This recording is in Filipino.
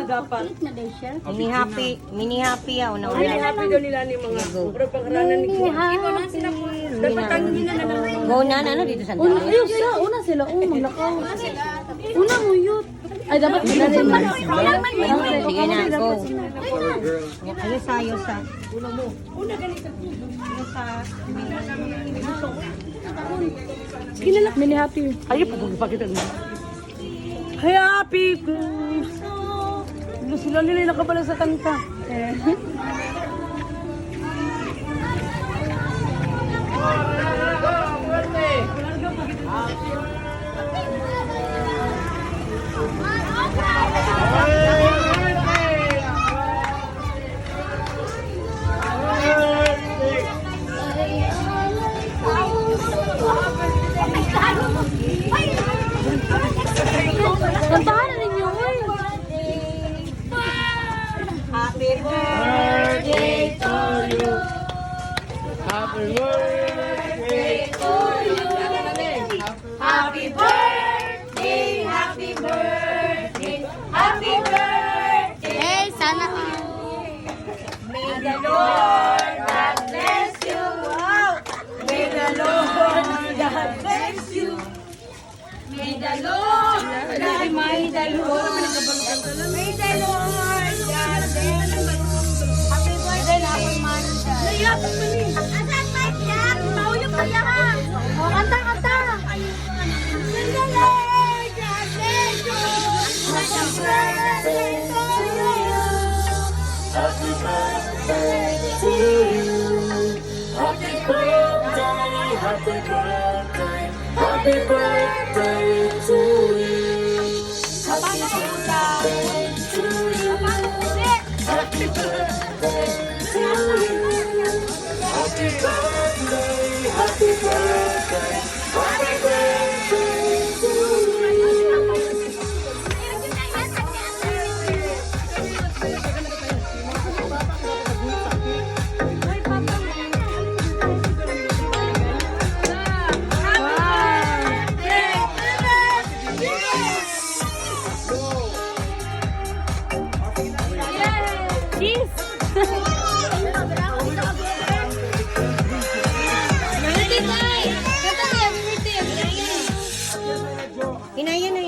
dapat. Mini happy yaw na Ay, happy daw nila ni mga pero pangaranan ni Kuya. Dapat tangin na naman. Go na, ano dito sa Una sila. Maglakaw. Una mo yun. Ay, dapat sila rin. Sige na, go. Ayos sa. Una ganito. Sige na lang. Mini happy. Ay, pagpapakita mo. Happy ko. Sila nila nakabala sa kanta. Kantahan na ninyo. Happy birthday to you. Happy birthday. Happy birthday, happy birthday, happy birthday. Hey, sana. May the Lord God bless you. May the Lord God bless you. May the Lord, may the Lord, may the Lord God bless you. Happy birthday, happy Monday. Nayapak mo ni. Asan ba yan? Mahulog ka lang. O, kanta. May the Lord God bless you. Happy birthday to you. Happy birthday to you. Happy birthday, happy birthday, happy birthday to you. Happy birthday to you. Happy birthday to you. Happy birthday, happy birthday, happy birthday to you. Hinayan na.